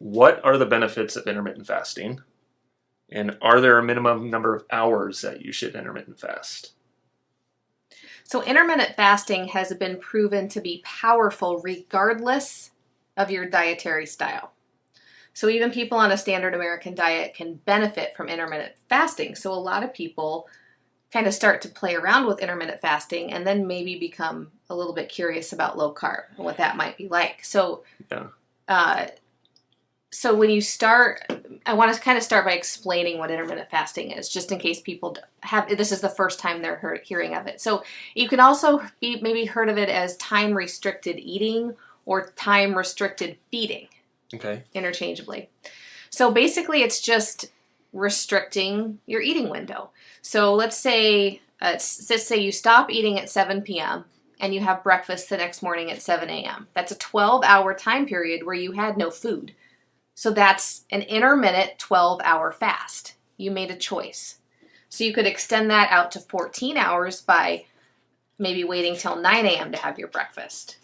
what are the benefits of intermittent fasting? And are there a minimum number of hours that you should intermittent fast? So intermittent fasting has been proven to be powerful regardless of your dietary style. So even people on a standard American diet can benefit from intermittent fasting. So a lot of people kind of start to play around with intermittent fasting and then maybe become a little bit curious about low carb and what that might be like. So so when you start, I want to kind of start by explaining what intermittent fasting is, just in case people this is the first time they're hearing of it. So you can also be maybe heard of it as time-restricted eating or time-restricted feeding. Okay. Interchangeably. So basically it's just restricting your eating window. So let's say you stop eating at 7 p.m. and you have breakfast the next morning at 7 a.m. That's a 12-hour time period where you had no food. So that's an intermittent 12-hour fast. You made a choice. So you could extend that out to 14 hours by maybe waiting till 9 a.m. to have your breakfast.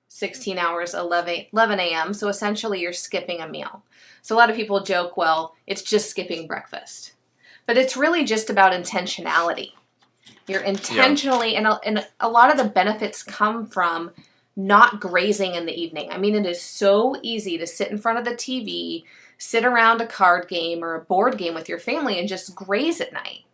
16 hours, 11 a.m. So essentially you're skipping a meal. So a lot of people joke, well, it's just skipping breakfast. But it's really just about intentionality. You're intentionally, and a lot of the benefits come from not grazing in the evening. I mean, it is so easy to sit in front of the TV, sit around a card game or a board game with your family and just graze at night.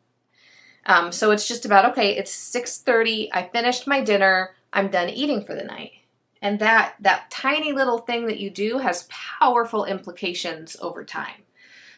So it's just about, okay, it's 6:30, I finished my dinner, I'm done eating for the night. And that tiny little thing that you do has powerful implications over time.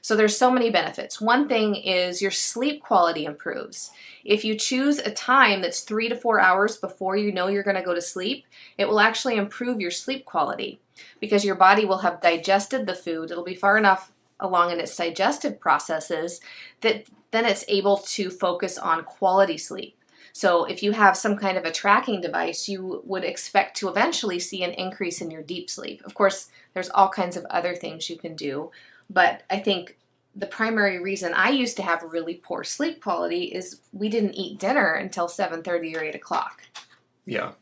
So there's so many benefits. One thing is your sleep quality improves. If you choose a time that's 3 to 4 hours before you know you're going to go to sleep, it will actually improve your sleep quality because your body will have digested the food. It'll be far enough along in its digestive processes that then it's able to focus on quality sleep. So if you have some kind of a tracking device, you would expect to eventually see an increase in your deep sleep. Of course, there's all kinds of other things you can do, but I think the primary reason I used to have really poor sleep quality is we didn't eat dinner until 7:30 or 8 o'clock. Yeah.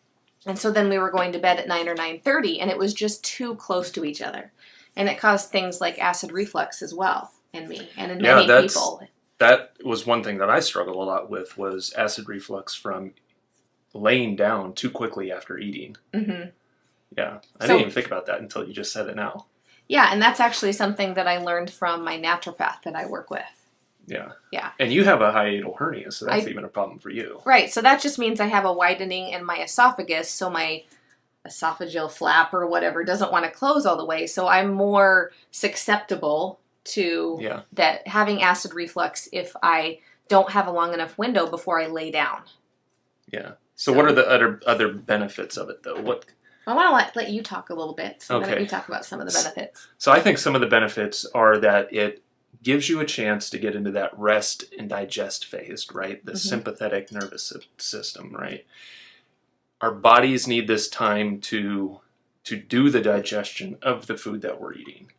And so then we were going to bed at 9 or 9:30, and it was just too close to each other. And it caused things like acid reflux as well in me and in many people. That was one thing that I struggled a lot with was acid reflux from laying down too quickly after eating. Mm-hmm. Yeah. I didn't even think about that until you just said it now. Yeah, and that's actually something that I learned from my naturopath that I work with. Yeah. Yeah. And you have a hiatal hernia, so that's even a problem for you. Right. So that just means I have a widening in my esophagus, so my esophageal flap or whatever doesn't want to close all the way. So I'm more susceptible to that having acid reflux if I don't have a long enough window before I lay down. Yeah. So what are the other benefits of it, though? What? I want to let you talk a little bit. So let me talk about some of the benefits. So I think some of the benefits are that it gives you a chance to get into that rest and digest phase, right? The sympathetic nervous system, right? Our bodies need this time to do the digestion of the food that we're eating.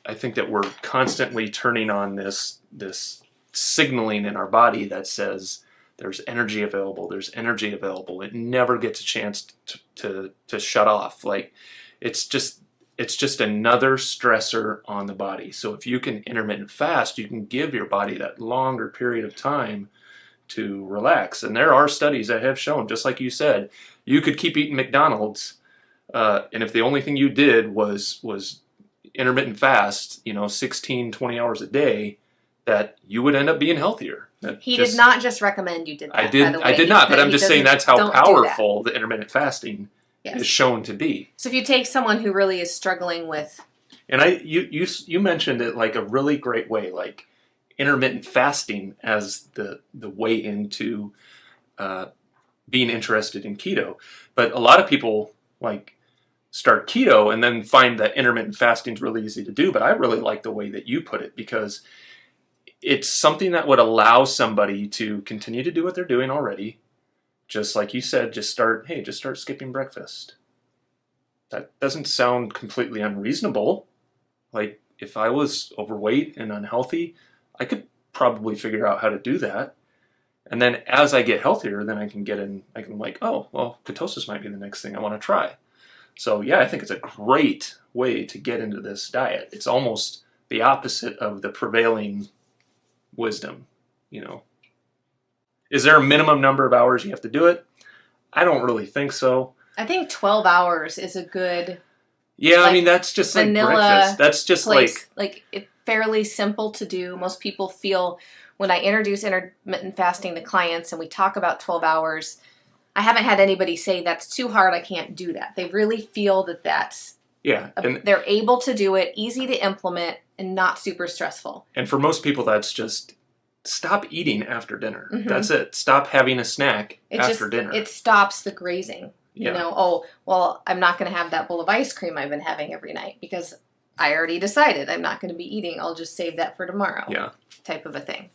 I think that we're constantly turning on this signaling in our body that says there's energy available. There's energy available. It never gets a chance to shut off. Like it's just another stressor on the body. So if you can intermittent fast, you can give your body that longer period of time to relax. And there are studies that have shown, just like you said, you could keep eating McDonald's, and if the only thing you did was intermittent fast, 16, 20 hours a day, that you would end up being healthier. He did not just recommend you did that. I did not, but I'm just saying that's how powerful the intermittent fasting is shown to be. So if you take someone who really is struggling with, and you mentioned it like a really great way, like intermittent fasting as the way into being interested in keto. But a lot of people like start keto and then find that intermittent fasting is really easy to do. But I really like the way that you put it because it's something that would allow somebody to continue to do what they're doing already. Just like you said, just start skipping breakfast. That doesn't sound completely unreasonable. Like if I was overweight and unhealthy, I could probably figure out how to do that. And then as I get healthier, then I can like, oh, well, ketosis might be the next thing I want to try. So yeah, I think it's a great way to get into this diet. It's almost the opposite of the prevailing wisdom, you know. Is there a minimum number of hours you have to do it? I don't really think so. I think 12 hours is a good. Yeah, I mean, that's just like breakfast. That's just it's fairly simple to do. Most people feel when I introduce intermittent fasting to clients and we talk about 12 hours, I haven't had anybody say that's too hard, I can't do that. They really feel that that's, they're able to do it, easy to implement, and not super stressful. And for most people, that's just stop eating after dinner. Mm-hmm. That's it. Stop having a snack after dinner. It stops the grazing. You know, oh, well, I'm not going to have that bowl of ice cream I've been having every night because I already decided I'm not going to be eating. I'll just save that for tomorrow. Yeah. Type of a thing.